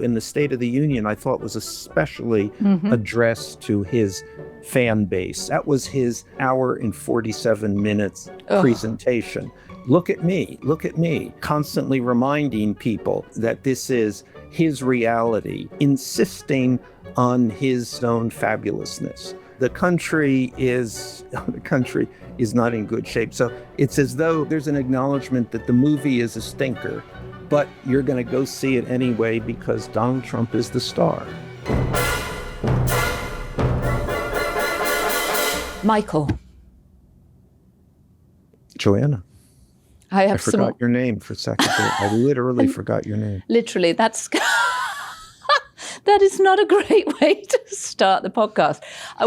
In the State of the Union, I thought was especially addressed to his fan base. That was his hour and 47 minutes presentation. Look at me, constantly reminding people that this is his reality, insisting on his own fabulousness. The country is not in good shape. So it's as though there's an acknowledgement that the movie is a stinker, but you're going to go see it anyway because Donald Trump is the star. Michael. Joanna. I forgot your name for a second. I literally forgot your name. Literally, that is not a great way to start the podcast. I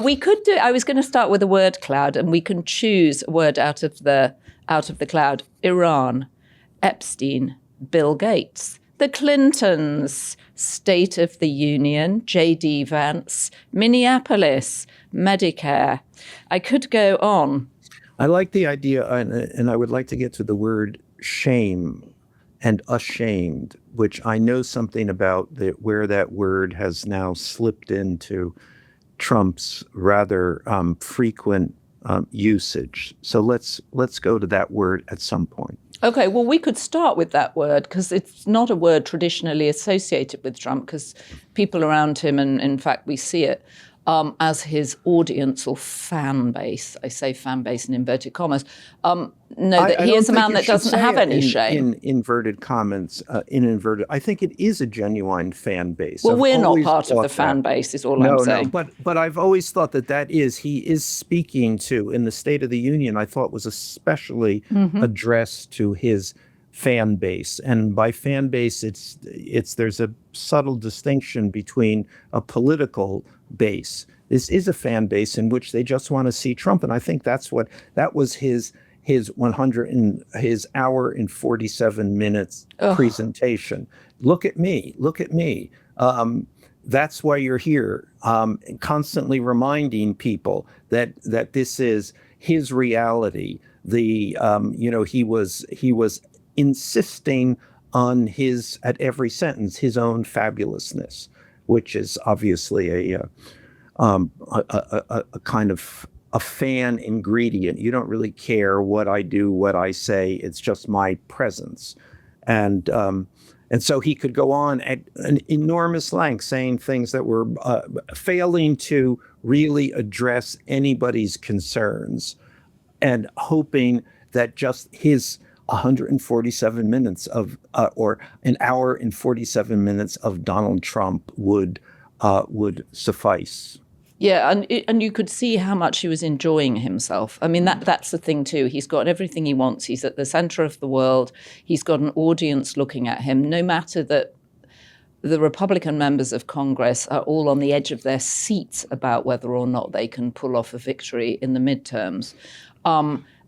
was going to start with a word cloud, and we can choose a word out of the cloud. Iran, Epstein, Bill Gates, the Clintons, State of the Union, J.D. Vance, Minneapolis, Medicare. I could go on. I like the idea, and I would like to get to the word shame and ashamed, which I know something about where that word has now slipped into Trump's rather frequent usage. So let's go to that word at some point. Okay, well, we could start with that word because it's not a word traditionally associated with Trump because people around him, and in fact we see it, as his audience or fan base, I say fan base in inverted commas, know that he is a man that doesn't have any shame. In inverted commas, I think it is a genuine fan base. Well, we're not part of the fan base, is all I'm saying. No, but I've always thought he is speaking to, in the State of the Union, I thought was especially addressed to his fan base. And by fan base, there's a subtle distinction between a political base. This is a fan base in which they just want to see Trump. And I think that was his hour and 47 minutes presentation. Look at me. That's why you're here. Constantly reminding people that this is his reality. He was insisting on at every sentence, his own fabulousness, which is obviously a kind of a fan ingredient. You don't really care what I do, what I say. It's just my presence. And so he could go on at an enormous length saying things that were failing to really address anybody's concerns and hoping that just his 147 minutes or an hour and 47 minutes of Donald Trump would suffice. Yeah, and you could see how much he was enjoying himself. I mean, that's the thing too. He's got everything he wants. He's at the center of the world. He's got an audience looking at him. No matter that the Republican members of Congress are all on the edge of their seats about whether or not they can pull off a victory in the midterms.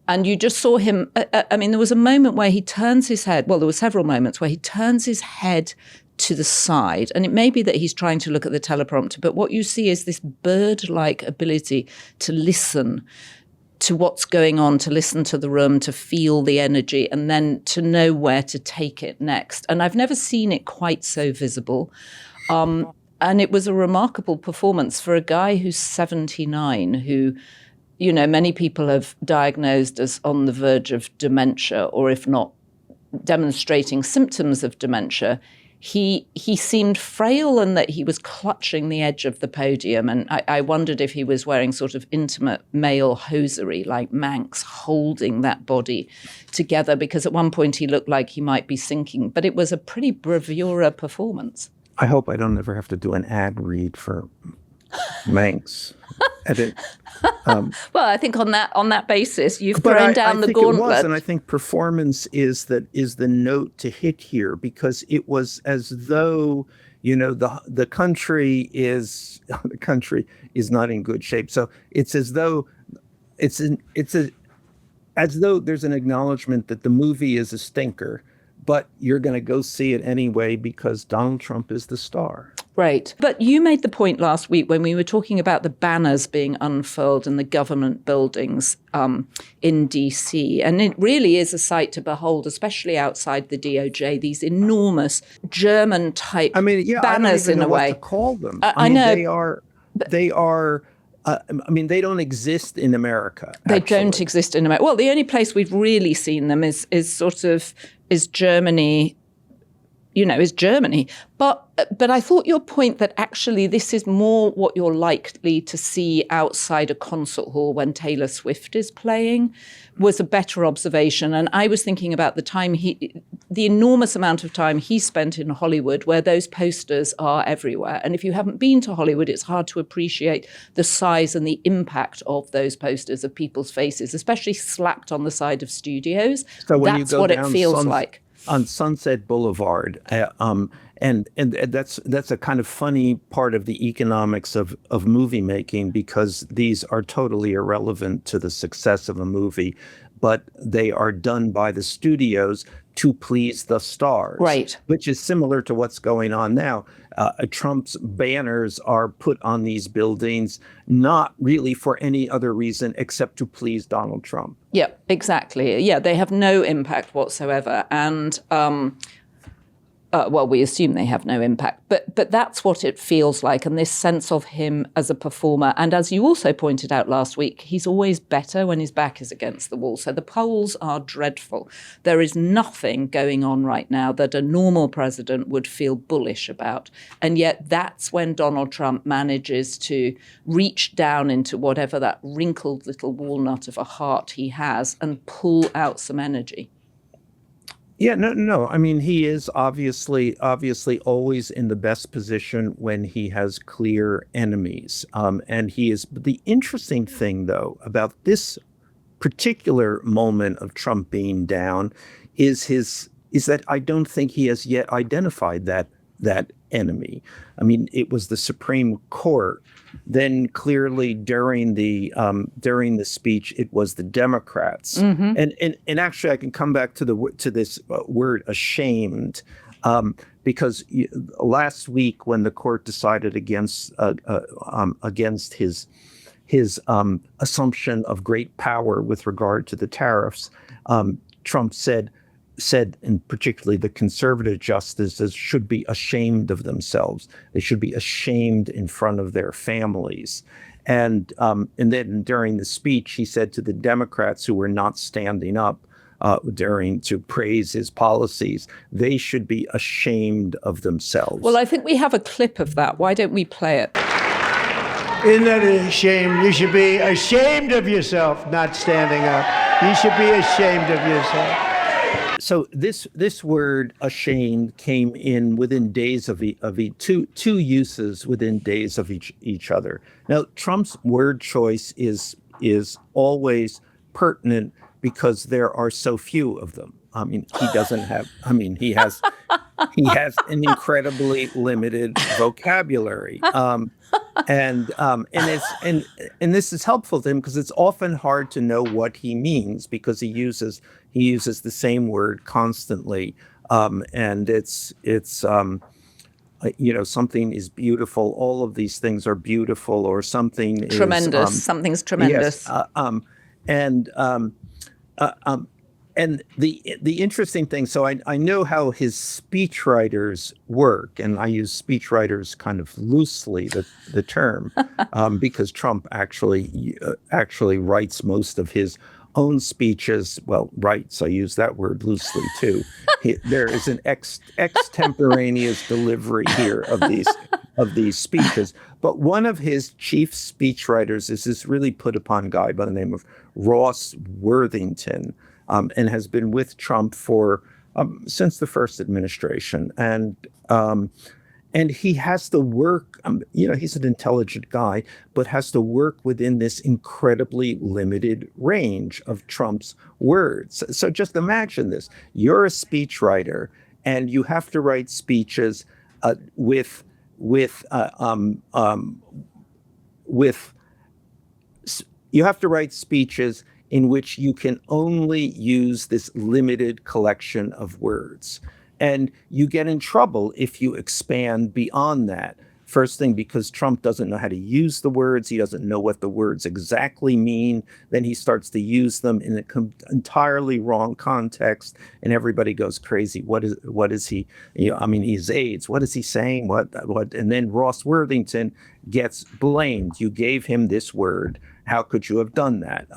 And you just saw him, I mean, there was a moment where he turns his head, well, there were several moments where he turns his head to the side. And it may be that he's trying to look at the teleprompter, but what you see is this bird-like ability to listen to what's going on, to listen to the room, to feel the energy, and then to know where to take it next. And I've never seen it quite so visible. And it was a remarkable performance for a guy who's 79, who, many people have diagnosed as on the verge of dementia, or if not demonstrating symptoms of dementia. He seemed frail and that he was clutching the edge of the podium. And I wondered if he was wearing sort of intimate male hosiery like Manx, holding that body together, because at one point he looked like he might be sinking. But it was a pretty bravura performance. I hope I don't ever have to do an ad read for Manx. Well, I think on that basis, you've thrown down the gauntlet. It was, and I think performance is the note to hit here, because it was as though the country is not in good shape. So it's as though as though there's an acknowledgement that the movie is a stinker, but you're going to go see it anyway because Donald Trump is the star. Right. But you made the point last week when we were talking about the banners being unfurled in the government buildings in DC. And it really is a sight to behold, especially outside the DOJ, these enormous German-type banners in a way. I don't even know what to call them. I know. They are. They don't exist in America. They don't exist in America. Well, the only place we've really seen them is Germany. Is Germany. But I thought your point that actually this is more what you're likely to see outside a concert hall when Taylor Swift is playing was a better observation. And I was thinking about the enormous amount of time he spent in Hollywood where those posters are everywhere. And if you haven't been to Hollywood, it's hard to appreciate the size and the impact of those posters of people's faces, especially slapped on the side of studios. So when that's what it feels like. On Sunset Boulevard, and that's a kind of funny part of the economics of movie making, because these are totally irrelevant to the success of a movie, but they are done by the studios to please the stars, right? Which is similar to what's going on now. Trump's banners are put on these buildings not really for any other reason except to please Donald Trump. Yeah, exactly. Yeah, they have no impact whatsoever. And we assume they have no impact, but that's what it feels like, and this sense of him as a performer. And as you also pointed out last week, he's always better when his back is against the wall. So the polls are dreadful. There is nothing going on right now that a normal president would feel bullish about. And yet that's when Donald Trump manages to reach down into whatever that wrinkled little walnut of a heart he has and pull out some energy. Yeah, no. He is obviously always in the best position when he has clear enemies. And he is. But the interesting thing, though, about this particular moment of Trump being down is that I don't think he has yet identified that enemy. It was the Supreme Court. Then clearly during the speech, it was the Democrats. Mm-hmm. And actually, I can come back to this word ashamed, because last week when the court decided against his assumption of great power with regard to the tariffs, Trump said, and particularly the conservative justices should be ashamed of themselves. They should be ashamed in front of their families. And then during the speech, he said to the Democrats who were not standing up to praise his policies, they should be ashamed of themselves. Well, I think we have a clip of that. Why don't we play it? Isn't that a shame? You should be ashamed of yourself not standing up. You should be ashamed of yourself. So this word ashamed came in within days of two uses within days of each other. Now, Trump's word choice is always pertinent because there are so few of them. He doesn't have. He has an incredibly limited vocabulary. And this is helpful to him because it's often hard to know what he means because he uses the same word constantly, and it's something is beautiful. All of these things are beautiful, or something tremendous. Is something's tremendous. Yes, and the interesting thing, so I know how his speechwriters work, and I use speechwriters kind of loosely, the term, because Trump actually writes most of his own speeches. Well, writes, I use that word loosely too. There is an extemporaneous delivery here of these speeches. But one of his chief speechwriters is this really put upon guy by the name of Ross Worthington. And has been with Trump for since the first administration, and he has to work. He's an intelligent guy, but has to work within this incredibly limited range of Trump's words. So just imagine this: you're a speechwriter, and you have to write speeches with in which you can only use this limited collection of words. And you get in trouble if you expand beyond that. First thing, because Trump doesn't know how to use the words. He doesn't know what the words exactly mean. Then he starts to use them in an entirely wrong context, and everybody goes crazy. What is he? He's AIDS. What is he saying? What? And then Ross Worthington gets blamed. You gave him this word. How could you have done that?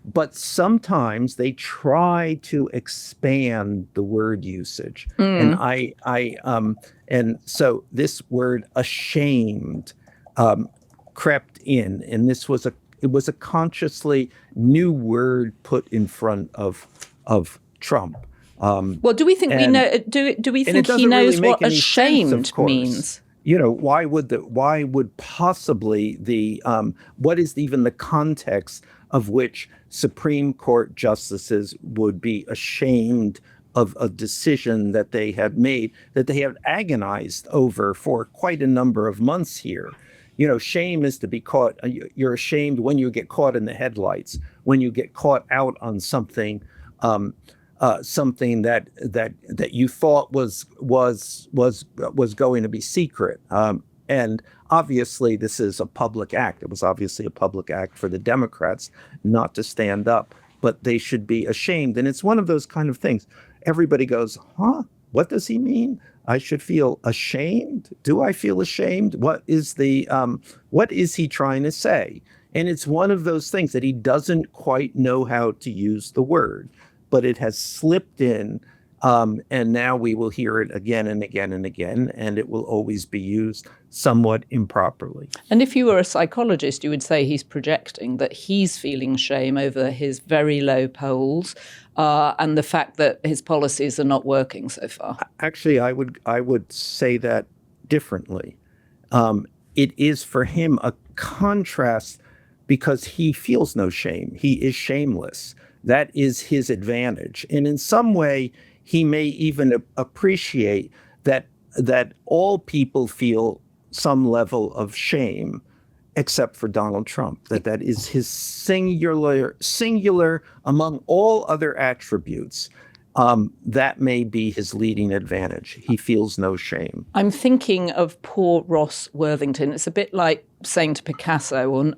But sometimes they try to expand the word usage, and so this word ashamed crept in, and it was a consciously new word put in front of Trump. Well, do we think we know? Do we think he knows what ashamed means? Why would possibly what is even the context of which Supreme Court justices would be ashamed of a decision that they have made, that they have agonized over for quite a number of months here? Shame is to be caught. You're ashamed when you get caught in the headlights, when you get caught out on something, something that you thought was going to be secret. And obviously, this is a public act. It was obviously a public act for the Democrats not to stand up, but they should be ashamed. And it's one of those kind of things. Everybody goes, huh? What does he mean? I should feel ashamed? Do I feel ashamed? What is he trying to say? And it's one of those things that he doesn't quite know how to use the word, but it has slipped in. And now we will hear it again and again and again, and it will always be used somewhat improperly. And if you were a psychologist, you would say he's projecting, that he's feeling shame over his very low polls and the fact that his policies are not working so far. Actually, I would say that differently. It is for him a contrast because he feels no shame. He is shameless. That is his advantage. And in some way, he may even appreciate that all people feel some level of shame, except for Donald Trump. That is his singular among all other attributes. That may be his leading advantage. He feels no shame. I'm thinking of poor Ross Worthington. It's a bit like saying to Picasso, or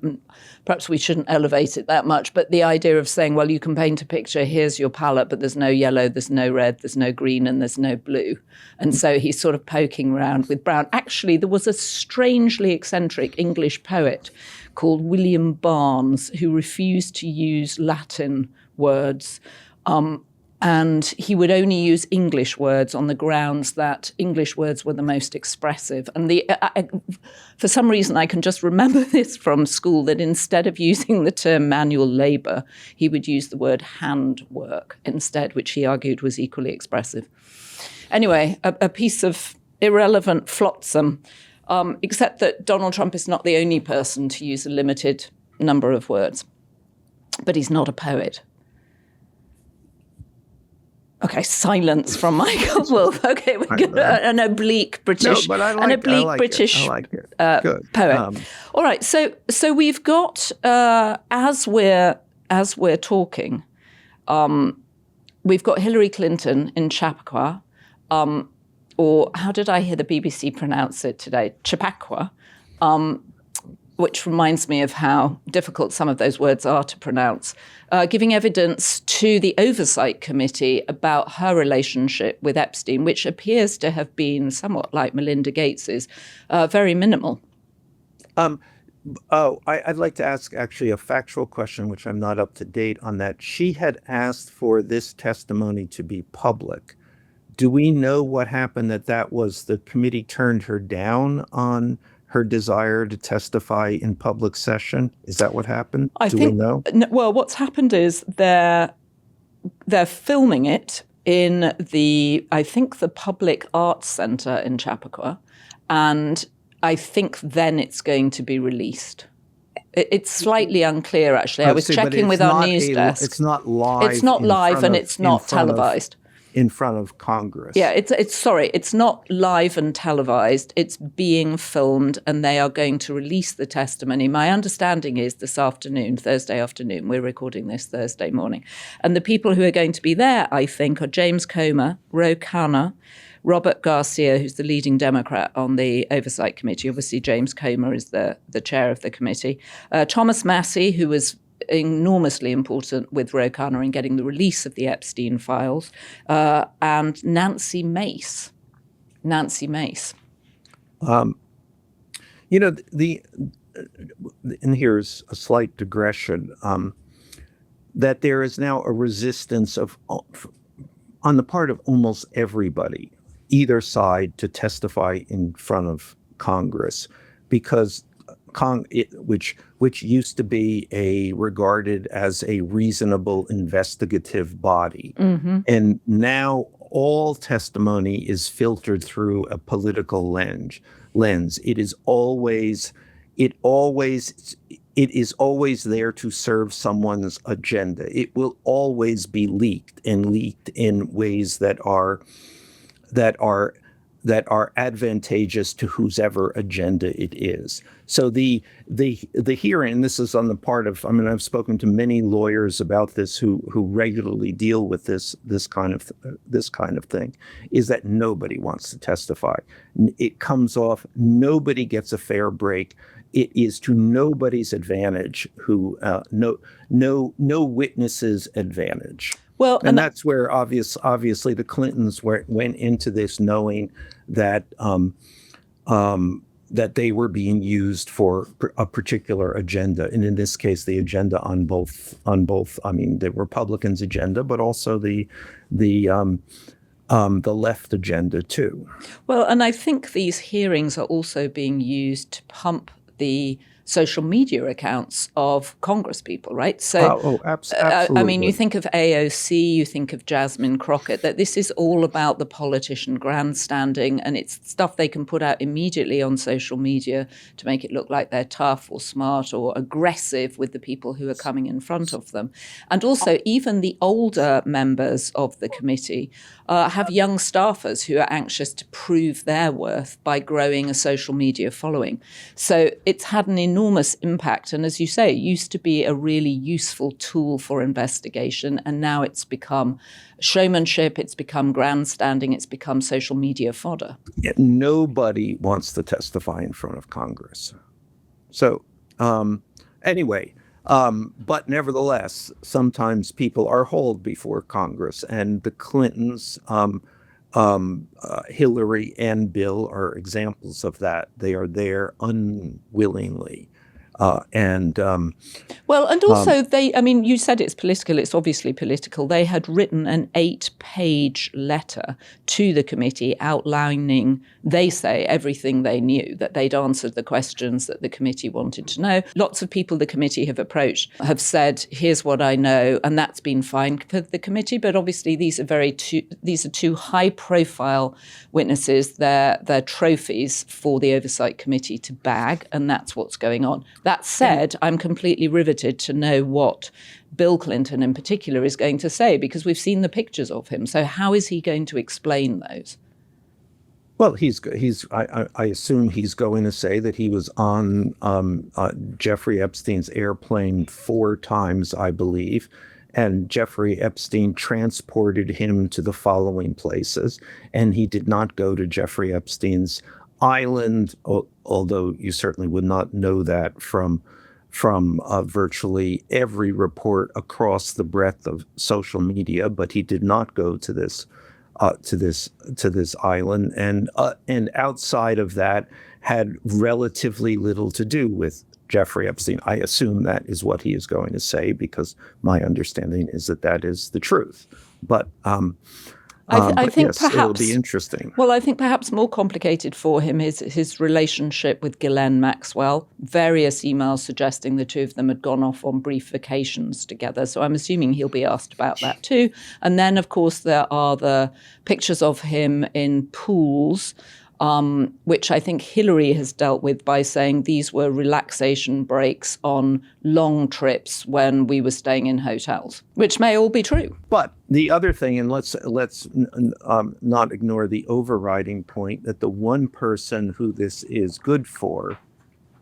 perhaps we shouldn't elevate it that much, but the idea of saying, well, you can paint a picture, here's your palette, but there's no yellow, there's no red, there's no green, and there's no blue. And so he's sort of poking around with brown. Actually, there was a strangely eccentric English poet called William Barnes who refused to use Latin words. And he would only use English words on the grounds that English words were the most expressive. And for some reason, I can just remember this from school, that instead of using the term manual labor, he would use the word handwork instead, which he argued was equally expressive. Anyway, a piece of irrelevant flotsam, except that Donald Trump is not the only person to use a limited number of words. But he's not a poet. Okay, silence from Michael Wolff. Okay, we're an oblique British, British poet. All right, so we've got as we're talking, we've got Hillary Clinton in Chappaqua, or how did I hear the BBC pronounce it today? Chappaqua, which reminds me of how difficult some of those words are to pronounce, giving evidence to the Oversight Committee about her relationship with Epstein, which appears to have been somewhat like Melinda Gates's, very minimal. I'd like to ask actually a factual question, which I'm not up to date on that. She had asked for this testimony to be public. Do we know what happened that was the committee turned her down on her desire to testify in public session? Is that what happened? We know? Well, what's happened is they're filming it in the Public Arts Centre in Chappaqua, and I think then it's going to be released. It's slightly unclear, actually. I was checking with our news desk. It's not live. It's not live, and it's not televised. in front of Congress. Yeah, it's not live and televised. It's being filmed, and they are going to release the testimony. My understanding is this afternoon, Thursday afternoon. We're recording this Thursday morning. And the people who are going to be there, I think, are James Comer, Ro Khanna, Robert Garcia, who's the leading Democrat on the Oversight Committee. Obviously, James Comer is the chair of the committee. Thomas Massie, who was enormously important with Ro Khanna in getting the release of the Epstein files, and Nancy Mace. And here's a slight digression, that there is now a resistance on the part of almost everybody, either side, to testify in front of Congress, because which used to be regarded as a reasonable investigative body. Mm-hmm. And now all testimony is filtered through a political lens. It is always there to serve someone's agenda. It will always be leaked in ways that are advantageous to whosever agenda it is. So the hearing, this is on the part of, I've spoken to many lawyers about this who regularly deal with this kind of thing, is that nobody wants to testify. It comes off, nobody gets a fair break. It is to nobody's advantage, no witness's advantage. Well, and that's where obviously the Clintons went into this knowing that that they were being used for a particular agenda, and in this case, the agenda on both. The Republicans' agenda, but also the left agenda too. Well, and I think these hearings are also being used to pump the social media accounts of Congress people, right? So, absolutely. You think of AOC, you think of Jasmine Crockett, that this is all about the politician grandstanding, and it's stuff they can put out immediately on social media to make it look like they're tough or smart or aggressive with the people who are coming in front of them. And also, even the older members of the committee have young staffers who are anxious to prove their worth by growing a social media following. So it's had an enormous impact. And as you say, it used to be a really useful tool for investigation. And now it's become showmanship, it's become grandstanding, it's become social media fodder. Yeah, nobody wants to testify in front of Congress. So anyway, but nevertheless, sometimes people are hauled before Congress, and the Clintons, Hillary and Bill are examples of that. They are there unwillingly. And also you said it's political. It's obviously political. They had written an 8-page letter to the committee outlining, they say, everything they knew, that they'd answered the questions that the committee wanted to know. Lots of people the committee have approached have said, here's what I know, and that's been fine for the committee. But obviously these are two high-profile witnesses. They're trophies for the Oversight Committee to bag, and that's what's going on. That said, I'm completely riveted to know what Bill Clinton in particular is going to say, because we've seen the pictures of him. So how is he going to explain those? Well, I assume he's going to say that he was on Jeffrey Epstein's airplane 4 times, I believe, and Jeffrey Epstein transported him to the following places, and he did not go to Jeffrey Epstein's island, although you certainly would not know that from virtually every report across the breadth of social media. But he did not go to this island, and outside of that had relatively little to do with Jeffrey Epstein. I assume that is what he is going to say, because my understanding is that is the truth. But I think yes, perhaps it'll be interesting. Well, I think perhaps more complicated for him is his relationship with Ghislaine Maxwell. Various emails suggesting the two of them had gone off on brief vacations together. So I'm assuming he'll be asked about that too. And then, of course, there are the pictures of him in pools which I think Hillary has dealt with by saying these were relaxation breaks on long trips when we were staying in hotels, which may all be true. But the other thing, and let's not ignore the overriding point, that the one person who this is good for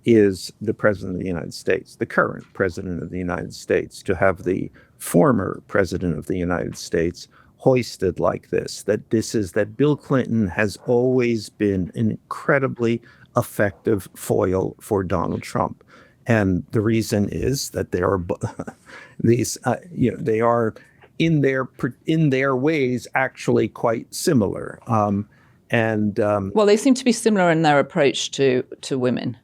is the President of the United States, the current President of the United States, to have the former President of the United States hoisted like this, that Bill Clinton has always been an incredibly effective foil for Donald Trump. And the reason is that they are they are in their ways actually quite similar. Well, they seem to be similar in their approach to women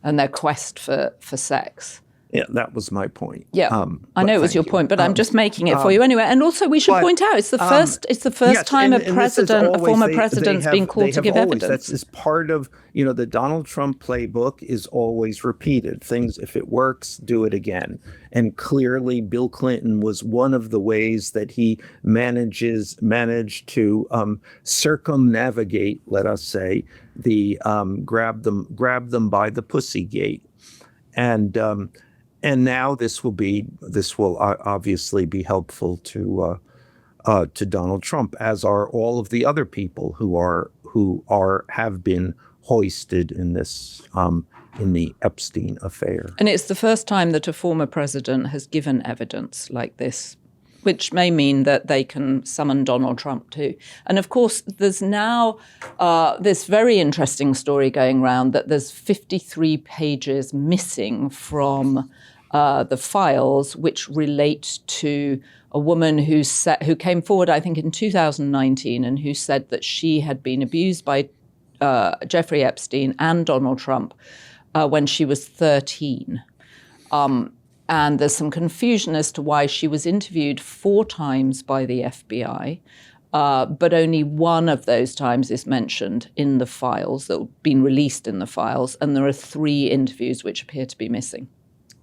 and their quest for sex. Yeah, that was my point. Yeah, I know it was your point, but I'm just making it for you anyway. And also, we should point out it's the first. It's the first time a former president's been called to give evidence. That's is part of the Donald Trump playbook is always repeated. Things, if it works, do it again. And clearly, Bill Clinton was one of the ways that he managed to circumnavigate, let us say, the grab them by the pussy gate, and now this will obviously be helpful to Donald Trump, as are all of the other people who have been hoisted in this in the Epstein affair. And it's the first time that a former president has given evidence like this, which may mean that they can summon Donald Trump too. And of course, there's now this very interesting story going around that there's 53 pages missing from the files, which relate to a woman who came forward, I think, in 2019, and who said that she had been abused by Jeffrey Epstein and Donald Trump when she was 13. And there's some confusion as to why she was interviewed 4 times by the FBI, but only one of those times is mentioned in the files that have been released in the files, and there are 3 interviews which appear to be missing.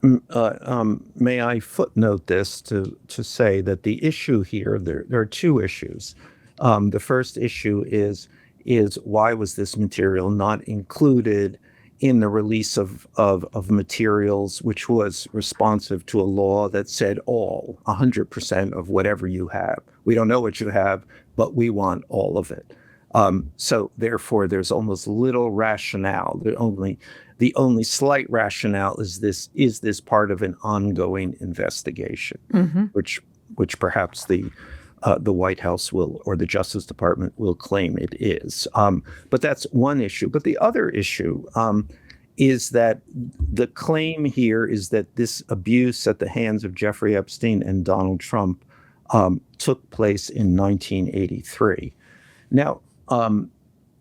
May I footnote this to say that the issue here, there are 2 issues. The first issue is why was this material not included in the release of materials which was responsive to a law that said 100% of whatever you have. We don't know what you have, but we want all of it. So therefore, there's almost little rationale. The only slight rationale is this part of an ongoing investigation, which perhaps the White House will, or the Justice Department will claim it is. But that's one issue. But the other issue is that the claim here is that this abuse at the hands of Jeffrey Epstein and Donald Trump took place in 1983. Now,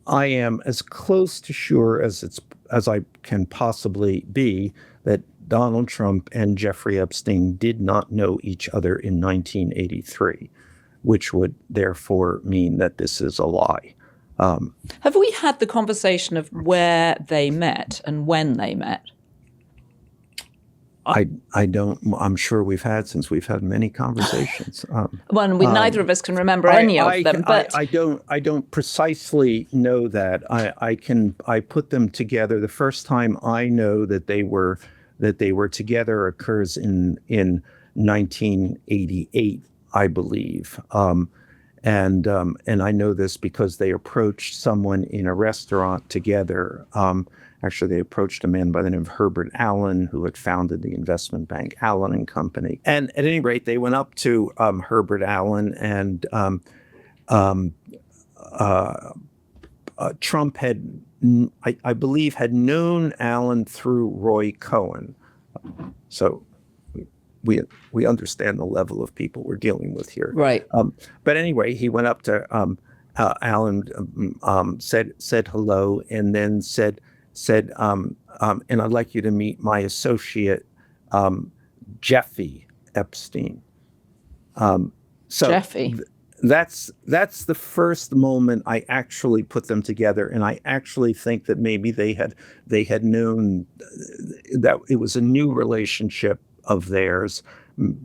I am as close to sure as I can possibly be that Donald Trump and Jeffrey Epstein did not know each other in 1983, which would therefore mean that this is a lie. Have we had the conversation of where they met and when they met? I don't. I'm sure we've had many conversations. Neither of us can remember any of them. But I don't precisely know that. I put them together. The first time I know that they were together occurs in 1988, I believe. And I know this because they approached someone in a restaurant together. Actually, they approached a man by the name of Herbert Allen, who had founded the investment bank Allen and Company. And at any rate, they went up to Herbert Allen, and Trump had, I believe, had known Allen through Roy Cohen. So we understand the level of people we're dealing with here. Right. But anyway, he went up to Allen, said hello, and then said, and I'd like you to meet my associate, Jeffy Epstein. Jeffy. That's the first moment I actually put them together, and I actually think that maybe they had known that it was a new relationship of theirs,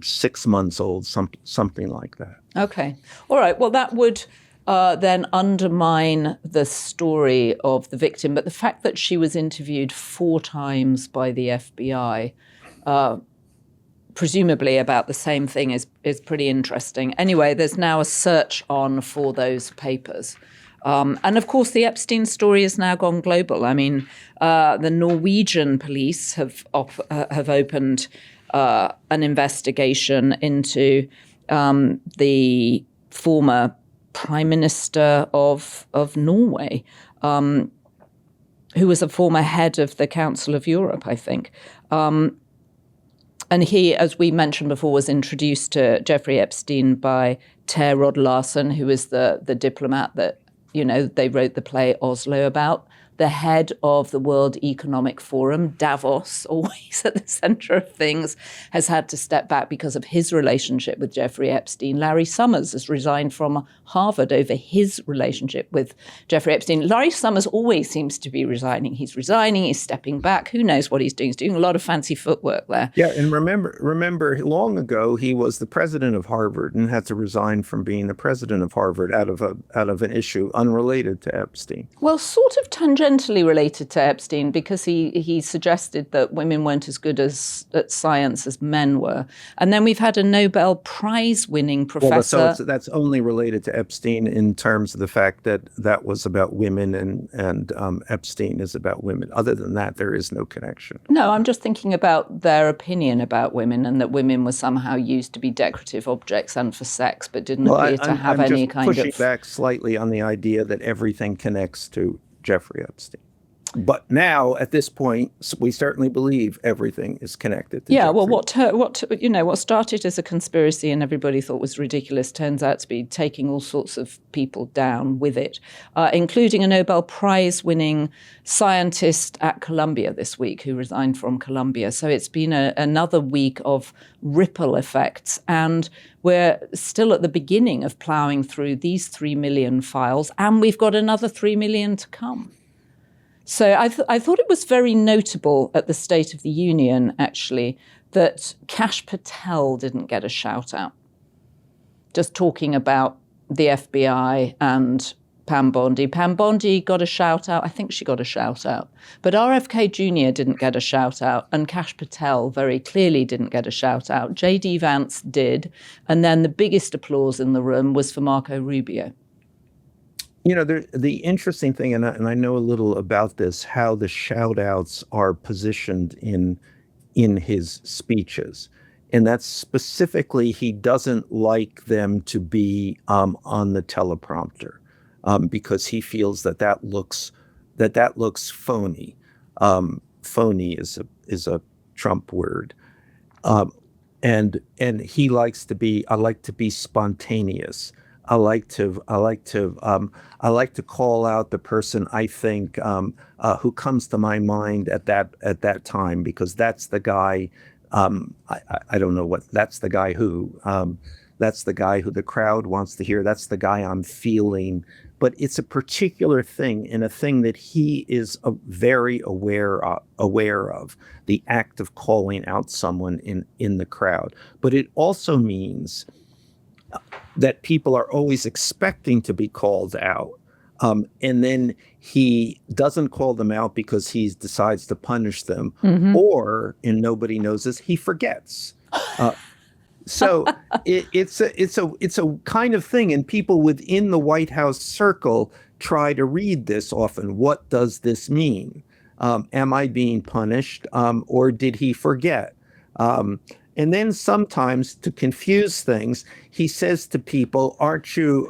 6 months old, something like that. Okay, all right. Well, that would then undermine the story of the victim. But the fact that she was interviewed 4 times by the FBI, presumably about the same thing, is pretty interesting. Anyway, there's now a search on for those papers. And of course, the Epstein story has now gone global. I mean, the Norwegian police have opened an investigation into the former Prime Minister of Norway, who was a former head of the Council of Europe, I think. And he, as we mentioned before, was introduced to Jeffrey Epstein by Ter Rod Larsen, who is the diplomat that, they wrote the play Oslo about. The head of the World Economic Forum, Davos, always at the center of things, has had to step back because of his relationship with Jeffrey Epstein. Larry Summers has resigned from Harvard over his relationship with Jeffrey Epstein. Larry Summers always seems to be resigning. He's resigning, he's stepping back. Who knows what he's doing? He's doing a lot of fancy footwork there. Yeah, and remember, long ago, he was the president of Harvard and had to resign from being the president of Harvard out of an issue unrelated to Epstein. Well, sort of tangentially related to Epstein, because he suggested that women weren't as good at science as men were. And then we've had a Nobel Prize-winning professor. Well, so that's only related to Epstein in terms of the fact that was about women and Epstein is about women. Other than that, there is no connection. No, I'm just thinking about their opinion about women and that women were somehow used to be decorative objects and for sex, but didn't appear to have any kind of... I'm pushing back slightly on the idea that everything connects to Jeffrey Epstein. But now, at this point, we certainly believe everything is connected to Jeffrey. Well, what started as a conspiracy and everybody thought was ridiculous turns out to be taking all sorts of people down with it, including a Nobel Prize-winning scientist at Columbia this week who resigned from Columbia. So it's been another week of ripple effects, and we're still at the beginning of plowing through these 3 million files, and we've got another 3 million to come. So I thought it was very notable at the State of the Union, actually, that Kash Patel didn't get a shout out. Just talking about the FBI and Pam Bondi. Pam Bondi got a shout out. I think she got a shout out. But RFK Jr. didn't get a shout out, and Kash Patel very clearly didn't get a shout out. J.D. Vance did. And then the biggest applause in the room was for Marco Rubio. The interesting thing, and I know a little about this, how the shout-outs are positioned in his speeches. And that's specifically, he doesn't like them to be on the teleprompter because he feels that looks phony. Phony is a Trump word. And he likes to be, I like to be spontaneous. I like to call out the person I think who comes to my mind at that time, because that's the guy. I don't know what that's the guy who the crowd wants to hear. That's the guy I'm feeling. But it's a particular thing, and a thing that he is very aware of, the act of calling out someone in the crowd. But it also means that people are always expecting to be called out. And then he doesn't call them out because he decides to punish them, or, and nobody knows this, he forgets. So it's a kind of thing, and people within the White House circle try to read this often. What does this mean? Am I being punished, or did he forget? And then sometimes, to confuse things, he says to people, weren't you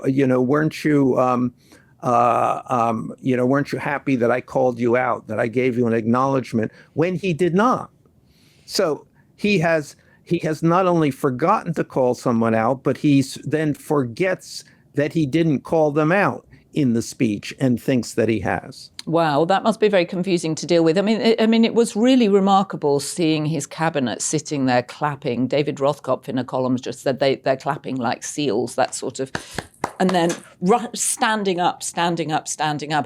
happy that I called you out, that I gave you an acknowledgement, when he did not? So he has not only forgotten to call someone out, but he then forgets that he didn't call them out in the speech and thinks that he has. Wow, that must be very confusing to deal with. I mean, it was really remarkable seeing his cabinet sitting there clapping. David Rothkopf in a column just said they're clapping like seals, that sort of and then standing up.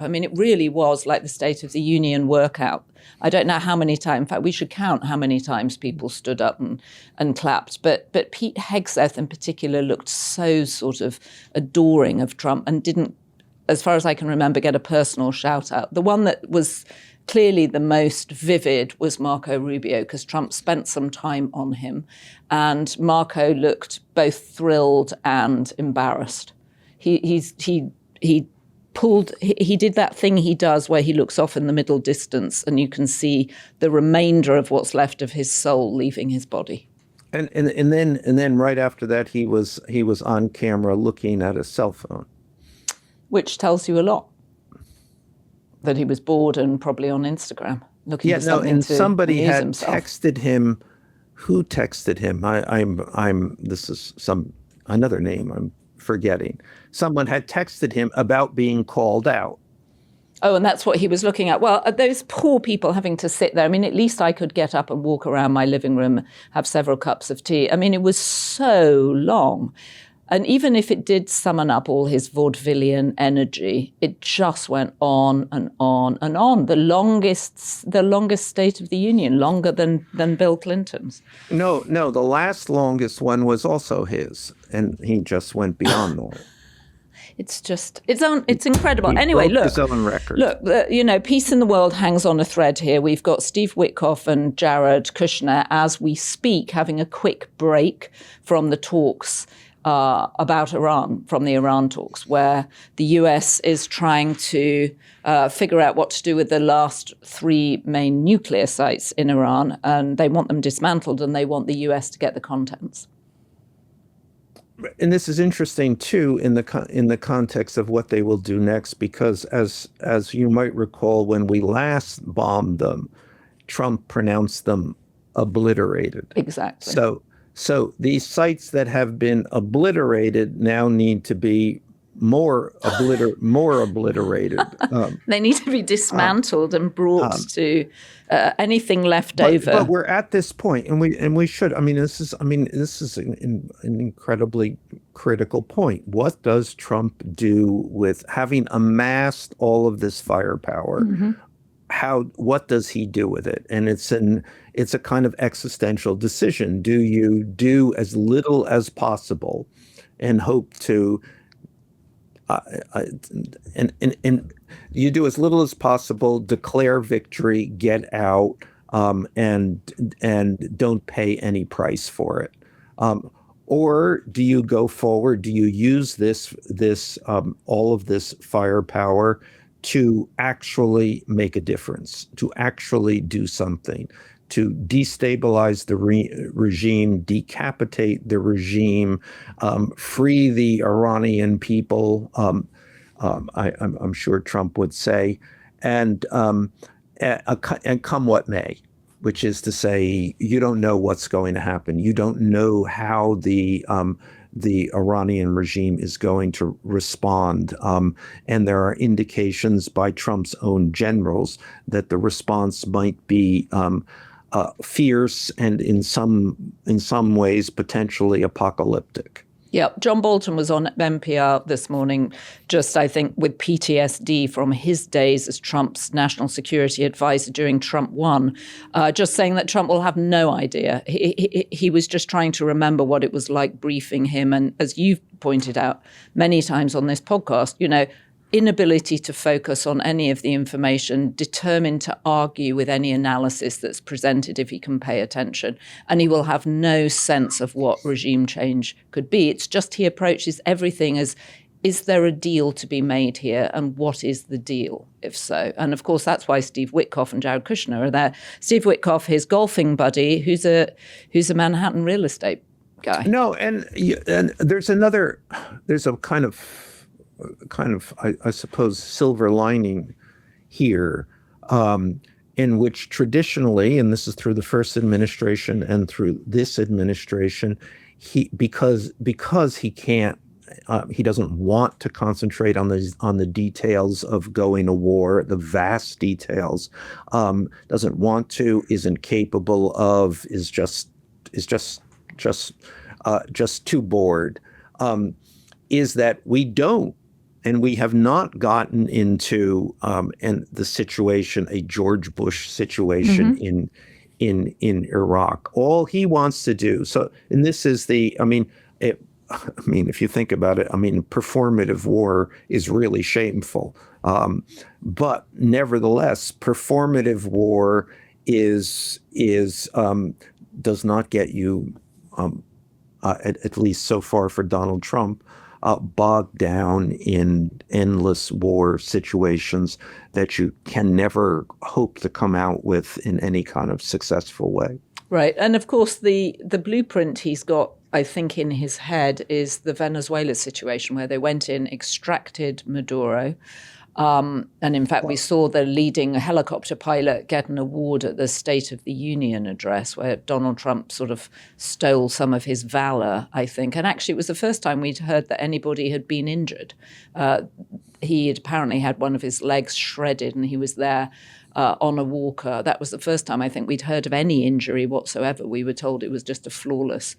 I mean, it really was like the State of the Union workout. I don't know how many times, in fact, we should count how many times people stood up and clapped. But Pete Hegseth in particular looked so sort of adoring of Trump and didn't, as far as I can remember, get a personal shout out. The one that was clearly the most vivid was Marco Rubio, because Trump spent some time on him. And Marco looked both thrilled and embarrassed. He did that thing he does where he looks off in the middle distance and you can see the remainder of what's left of his soul leaving his body. And then right after that he was on camera looking at a cell phone, which tells you a lot. That he was bored and probably on Instagram looking for something and to somebody amuse had himself. texted him. Who texted him? This is another name I'm forgetting. Someone had texted him about being called out. Oh, and that's what he was looking at. Well, those poor people having to sit there. I mean, at least I could get up and walk around my living room, have several cups of tea. I mean, it was so long. And even if it did summon up all his vaudevillian energy, it just went on and on and on. The longest State of the Union, longer than Bill Clinton's. No, the last longest one was also his, and he just went beyond that. It's incredible. Anyway, look, his own record. Look, peace in the world hangs on a thread here. We've got Steve Witkoff and Jared Kushner as we speak, having a quick break from the talks about Iran, from the Iran talks, where the US is trying to figure out what to do with the last 3 main nuclear sites in Iran, and they want them dismantled, and they want the US to get the contents. And this is interesting too in the context of what they will do next, because as you might recall, when we last bombed them, Trump pronounced them obliterated. Exactly. So these sites that have been obliterated now need to be more obliterated. They need to be dismantled and brought to anything left over. But we're at this point, and we should. This is an incredibly critical point. What does Trump do with having amassed all of this firepower? Mm-hmm. What does he do with it? And it's a kind of existential decision. Do you do as little as possible and hope to and you do as little as possible, declare victory, get out, and don't pay any price for it? Or do you go forward? Do you use this all of this firepower to actually make a difference, to actually do something, to destabilize the regime, decapitate the regime, free the Iranian people, I'm sure Trump would say, and come what may, which is to say, you don't know what's going to happen. You don't know how the Iranian regime is going to respond. And there are indications by Trump's own generals that the response might be fierce and in some ways potentially apocalyptic. Yeah, John Bolton was on NPR this morning, just, I think, with PTSD from his days as Trump's national security advisor during Trump 1, just saying that Trump will have no idea. He was just trying to remember what it was like briefing him. And as you've pointed out many times on this podcast, inability to focus on any of the information, determined to argue with any analysis that's presented if he can pay attention. And he will have no sense of what regime change could be. It's just he approaches everything as, is there a deal to be made here? And what is the deal, if so? And of course, that's why Steve Witkoff and Jared Kushner are there. Steve Witkoff, his golfing buddy, who's a Manhattan real estate guy. No, and there's a kind of, I suppose, silver lining here, in which traditionally, and this is through the first administration and through this administration, because he can't, he doesn't want to concentrate on the details of going to war, the vast details, doesn't want to, isn't capable of, is just too bored. is that we don't, and we have not gotten into and the situation, a George Bush situation in Iraq. All he wants to do. So, and this is if you think about it, performative war is really shameful. But nevertheless, performative war does not get you, at least so far for Donald Trump, bogged down in endless war situations that you can never hope to come out with in any kind of successful way. Right. And of course, the blueprint he's got, I think, in his head is the Venezuela situation where they went in, extracted Maduro. And in fact, we saw the leading helicopter pilot get an award at the State of the Union address where Donald Trump sort of stole some of his valor, I think. And actually, it was the first time we'd heard that anybody had been injured. He had apparently had one of his legs shredded and he was there on a walker. That was the first time I think we'd heard of any injury whatsoever. We were told it was just a flawless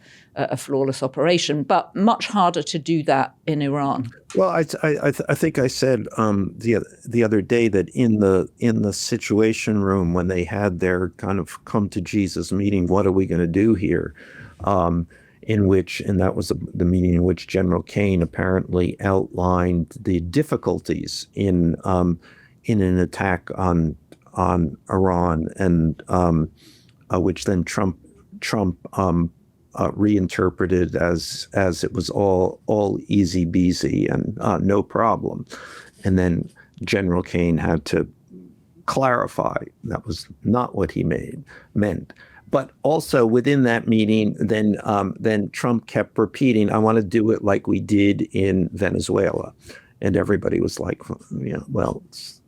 operation, but much harder to do that in Iran. Well, I think I said the other day that in the Situation Room when they had their kind of come to Jesus meeting, what are we going to do here? And that was the meeting in which General Kane apparently outlined the difficulties in an attack on Iran, and which then Trump reinterpreted as it was all easy beasy and no problem, and then General Kane had to clarify that was not what he meant. But also within that meeting, then Trump kept repeating, "I want to do it like we did in Venezuela," and everybody was like, well, it's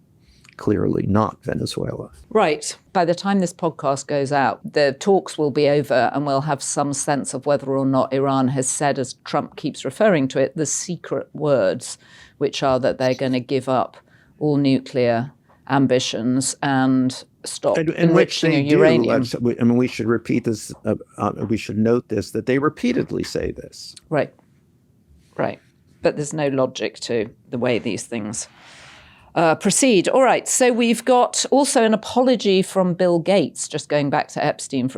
clearly not Venezuela. Right. By the time this podcast goes out, the talks will be over and we'll have some sense of whether or not Iran has said, as Trump keeps referring to it, the secret words, which are that they're going to give up all nuclear ambitions and stop enriching uranium. We should repeat this. We should note this, that they repeatedly say this. Right. But there's no logic to the way these things proceed. All right. So we've got also an apology from Bill Gates, just going back to Epstein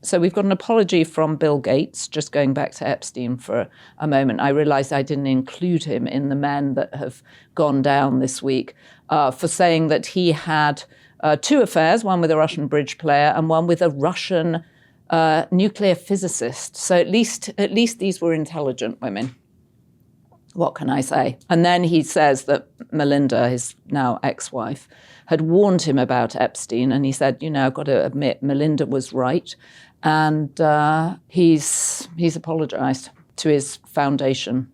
so we've got an apology from Bill Gates, just going back to Epstein for a moment. I realized I didn't include him in the men that have gone down this week for saying that he had two affairs, one with a Russian bridge player and one with a Russian nuclear physicist. So at least these were intelligent women. What can I say? And then he says that Melinda, his now ex-wife, had warned him about Epstein. And he said, I've got to admit, Melinda was right. And he's apologized to his foundation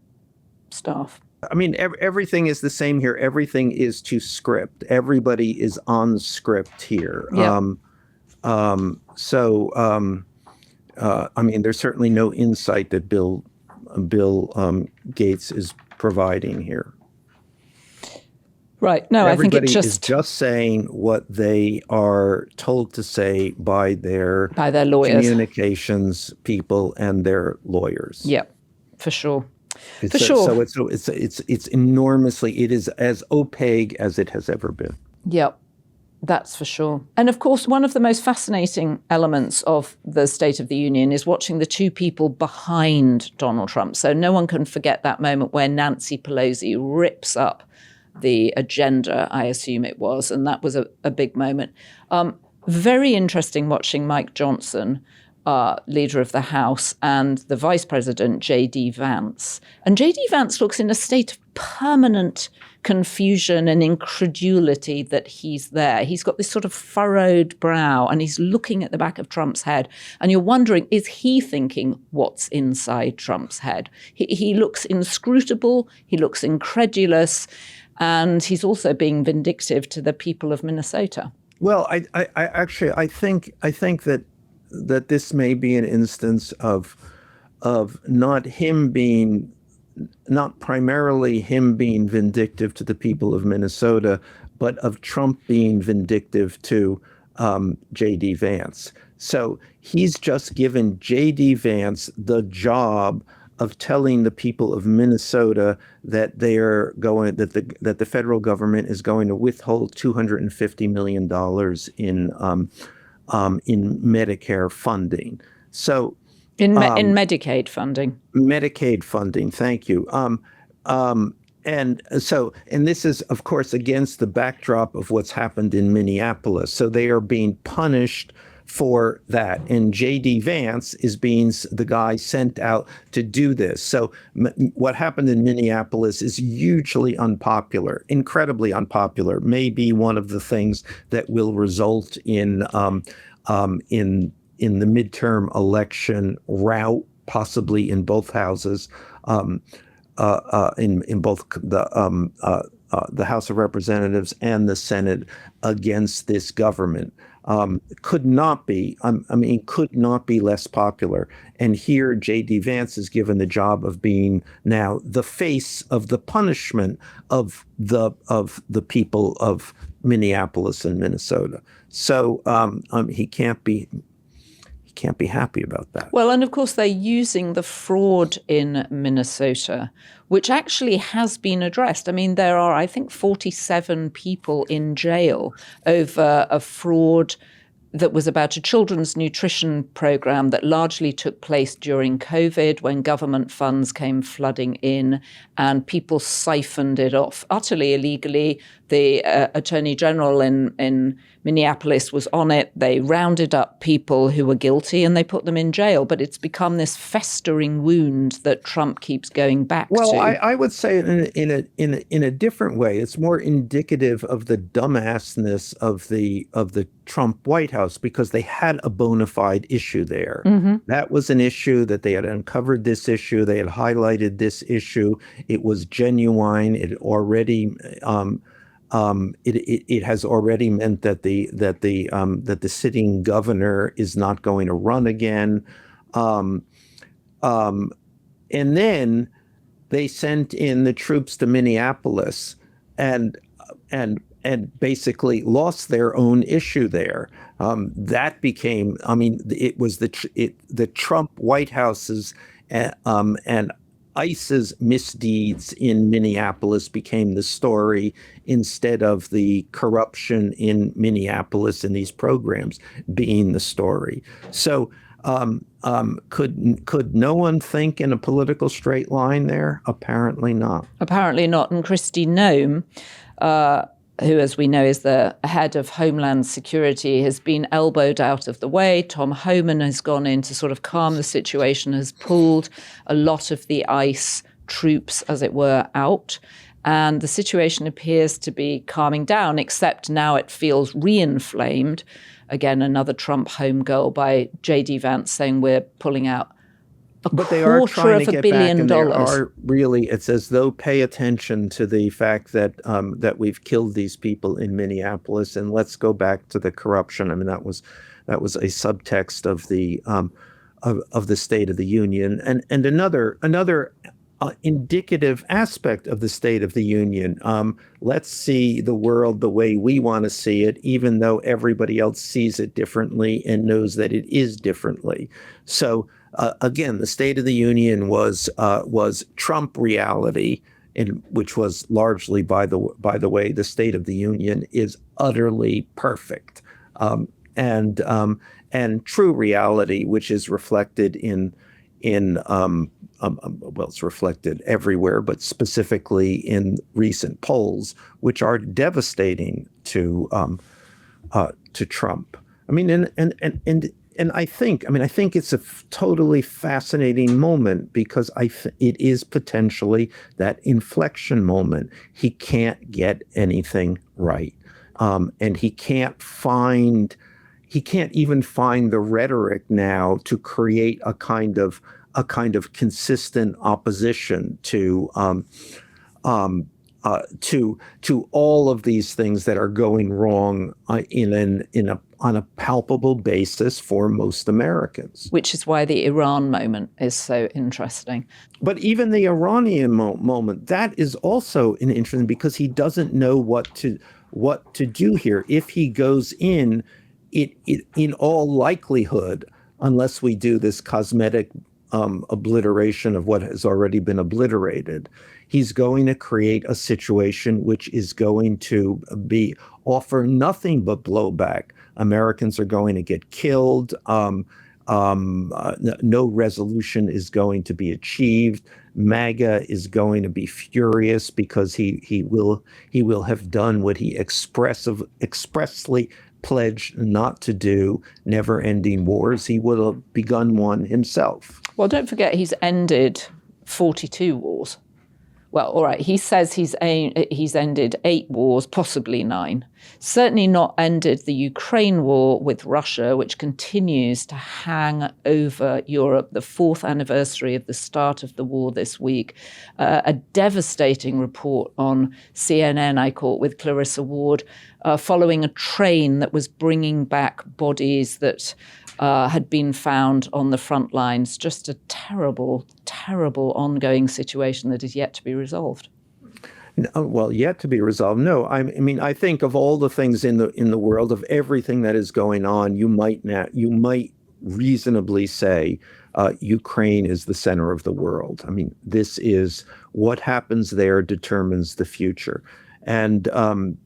staff. Everything is the same here. Everything is to script. Everybody is on script here. Yep. There's certainly no insight that Bill Gates is providing here. Right. No, Everybody I think is just saying what they are told to say by their lawyers, communications people, and their lawyers. Yeah, for sure. So it's enormously. It is as opaque as it has ever been. Yep. That's for sure. And of course, one of the most fascinating elements of the State of the Union is watching the two people behind Donald Trump. So no one can forget that moment where Nancy Pelosi rips up the agenda, I assume it was, and that was a big moment. Very interesting watching Mike Johnson, leader of the House, and the Vice President, J.D. Vance. And J.D. Vance looks in a state of permanent confusion and incredulity that he's there. He's got this sort of furrowed brow and he's looking at the back of Trump's head. And you're wondering, is he thinking what's inside Trump's head? He looks inscrutable, he looks incredulous, and he's also being vindictive to the people of Minnesota. Well, I think that this may be an instance of not primarily him being vindictive to the people of Minnesota, but of Trump being vindictive to J.D. Vance. So he's just given J.D. Vance the job of telling the people of Minnesota that that the federal government is going to withhold $250 million in Medicare funding. So in Medicaid funding. Medicaid funding, thank you. And this is, of course, against the backdrop of what's happened in Minneapolis. So they are being punished for that. And J.D. Vance is being the guy sent out to do this. So what happened in Minneapolis is hugely unpopular, incredibly unpopular, maybe one of the things that will result in the midterm election rout, possibly in both houses, in both the House of Representatives and the Senate against this government. Could not be less popular. And here J.D. Vance is given the job of being now the face of the punishment of the people of Minneapolis and Minnesota. So he can't be happy about that. Well, and of course they're using the fraud in Minnesota, which actually has been addressed. I mean, there are, I think, 47 people in jail over a fraud that was about a children's nutrition program that largely took place during COVID, when government funds came flooding in and people siphoned it off utterly illegally. The Attorney General in Minneapolis was on it. They rounded up people who were guilty and they put them in jail. But it's become this festering wound that Trump keeps going back to. Well, I would say in a different way. It's more indicative of the dumbassness of the Trump White House, because they had a bona fide issue there. Mm-hmm. That was an issue that they had uncovered. This issue, they had highlighted this issue. It was genuine. It already. It has already meant that the sitting governor is not going to run again, and then they sent in the troops to Minneapolis and basically lost their own issue there. That became, it was the Trump White House's and ICE's misdeeds in Minneapolis became the story, instead of the corruption in Minneapolis in these programs being the story. So could no one think in a political straight line there? Apparently not. Apparently not. And Kristi Noem, who, as we know, is the head of Homeland Security, has been elbowed out of the way. Tom Homan has gone in to sort of calm the situation, has pulled a lot of the ICE troops, as it were, out. And the situation appears to be calming down, except now it feels re-inflamed. Again, another Trump home goal by J.D. Vance saying we're pulling out But they are trying to get back, and they are really, it's as though pay attention to the fact that we've killed these people in Minneapolis, and let's go back to the corruption. I mean, that was a subtext of the State of the Union, and another indicative aspect of the State of the Union. Let's see the world the way we want to see it, even though everybody else sees it differently and knows that it is differently. So. Again, the State of the Union was Trump reality, which was largely, by the way, the State of the Union is utterly perfect, and true reality, which is reflected it's reflected everywhere, but specifically in recent polls, which are devastating to Trump. I mean, and I think it's a totally fascinating moment, because it is potentially that inflection moment. He can't get anything right, and he can't even find the rhetoric now to create a kind of consistent opposition to all of these things that are going wrong on a palpable basis for most Americans. Which is why the Iran moment is so interesting. But even the Iranian moment, that is also interesting, because he doesn't know what to do here. If he goes in all likelihood, unless we do this cosmetic obliteration of what has already been obliterated. He's going to create a situation which is going to offer nothing but blowback. Americans are going to get killed. No resolution is going to be achieved. MAGA is going to be furious because he will have done what he expressly pledged not to do, never-ending wars. He will have begun one himself. Well, don't forget he's ended 42 wars. Well, all right, he says he's ended 8 wars, possibly 9. Certainly not ended the Ukraine war with Russia, which continues to hang over Europe. The 4th anniversary of the start of the war this week. A devastating report on CNN I caught with Clarissa Ward, following a train that was bringing back bodies that had been found on the front lines. Just a terrible, terrible ongoing situation that is yet to be resolved. Well, yet to be resolved. No, I mean, I think of all the things in the world, of everything that is going on, you might reasonably say Ukraine is the center of the world. I mean, this is what happens there determines the future. And not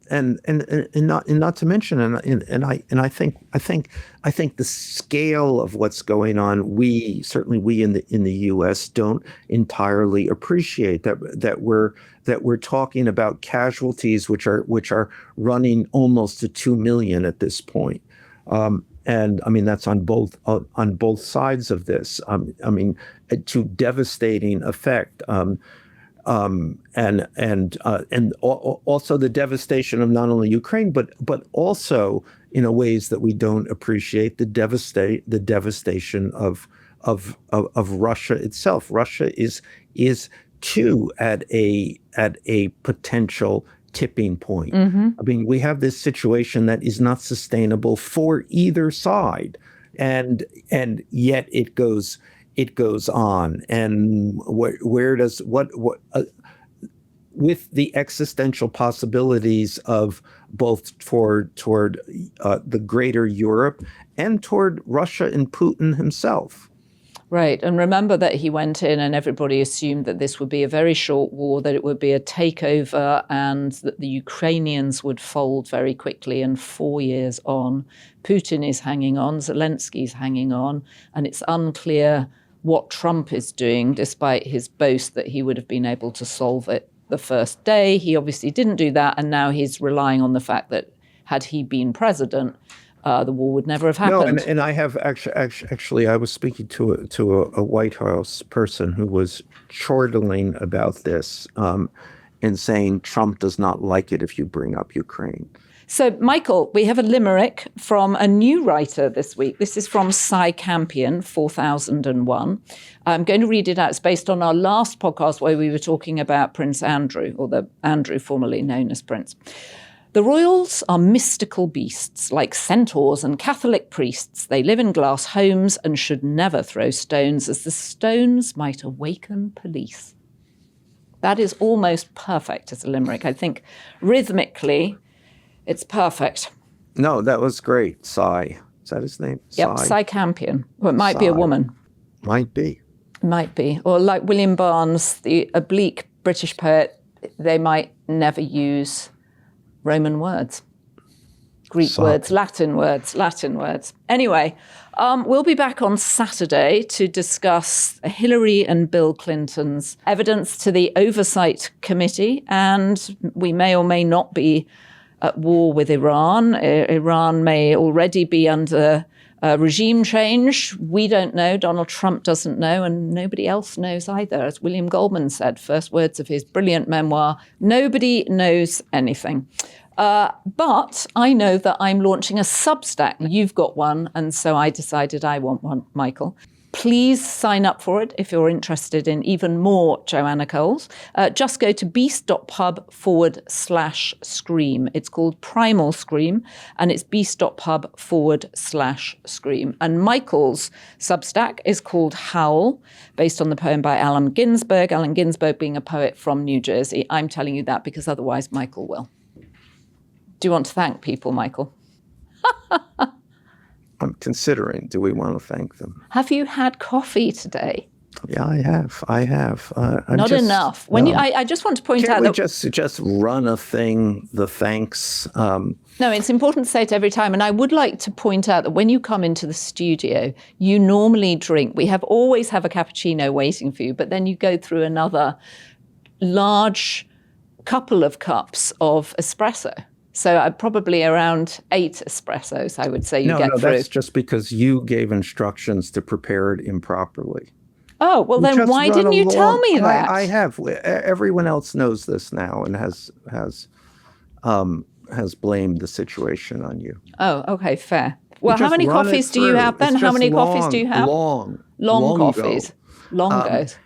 to mention, I think the scale of what's going on, we in the U.S. don't entirely appreciate that we're talking about casualties which are running almost to 2 million at this point. And I mean, that's on both sides of this. I mean, to devastating effect. And also the devastation of not only Ukraine, but also in ways that we don't appreciate, the devastation of Russia itself. Russia is too at a potential tipping point. Mm-hmm. I mean, we have this situation that is not sustainable for either side, and yet it goes on. And where does with the existential possibilities of both toward the greater Europe and toward Russia and Putin himself. Right. And remember that he went in and everybody assumed that this would be a very short war, that it would be a takeover and that the Ukrainians would fold very quickly. And 4 years on, Putin is hanging on, Zelensky's hanging on, and it's unclear what Trump is doing, despite his boast that he would have been able to solve it the first day. He obviously didn't do that, and now he's relying on the fact that had he been president, the war would never have happened. No, and I have actually, I was speaking to a White House person who was chortling about this and saying Trump does not like it if you bring up Ukraine. So, Michael, we have a limerick from a new writer this week. This is from Cy Campion, 4001. I'm going to read it out. It's based on our last podcast where we were talking about Prince Andrew, or the Andrew formerly known as Prince. The royals are mystical beasts, like centaurs and Catholic priests. They live in glass homes and should never throw stones, as the stones might awaken police. That is almost perfect as a limerick. I think rhythmically, it's perfect. No, that was great. Cy. Is that his name? Yep, Cy Campion. Well, it might be a woman. Might be. Might be. Or like William Barnes, the oblique British poet, they might never use Roman words, Greek words, Latin words. Anyway, we'll be back on Saturday to discuss Hillary and Bill Clinton's evidence to the Oversight Committee, and we may or may not be at war with Iran. Iran may already be under regime change. We don't know. Donald Trump doesn't know, and nobody else knows either. As William Goldman said, first words of his brilliant memoir, nobody knows anything. But I know that I'm launching a Substack. You've got one, and so I decided I want one, Michael. Please sign up for it if you're interested in even more Joanna Coles. Just go to beast.pub/scream. It's called Primal Scream, and it's beast.pub/scream. And Michael's Substack is called Howl, based on the poem by Allen Ginsberg. Allen Ginsberg being a poet from New Jersey. I'm telling you that because otherwise Michael will. Do you want to thank people, Michael? I'm considering, do we want to thank them? Have you had coffee today? I have. Not enough. When I just want to point out we that just run a thing. The thanks. No, it's important to say it every time. And I would like to point out that when you come into the studio, you normally drink. We always have a cappuccino waiting for you, but then you go through another large couple of cups of espresso. So probably around 8 espressos, I would say you get through. No, that's just because you gave instructions to prepare it improperly. Oh, well, then why didn't you tell me that? I have. Everyone else knows this now and has blamed the situation on you. Oh, okay, fair. Well, how many coffees do you have then? How many coffees do you have? Long coffees. Longos.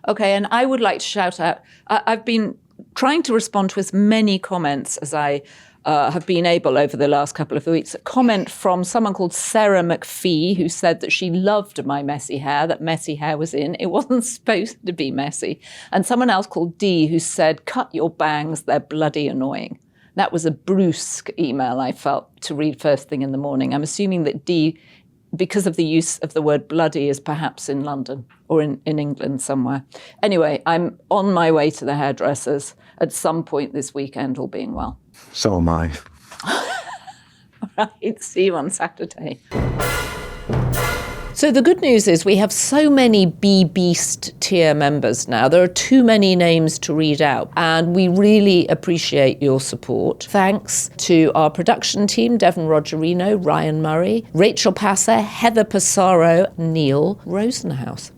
Okay, and I would like to shout out, I've been trying to respond to as many comments as I have been able over the last couple of weeks. A comment from someone called Sarah McPhee, who said that she loved my messy hair, that messy hair was in. It wasn't supposed to be messy. And someone else called Dee, who said, cut your bangs, they're bloody annoying. That was a brusque email I felt to read first thing in the morning. I'm assuming that Dee, because of the use of the word bloody, is perhaps in London or in England somewhere. Anyway, I'm on my way to the hairdressers at some point this weekend, all being well. So am I. All right, see you on Saturday. So the good news is we have so many B-Beast tier members now. There are too many names to read out, and we really appreciate your support. Thanks to our production team, Devon Rogerino, Ryan Murray, Rachel Passer, Heather Passaro, Neil Rosenhouse.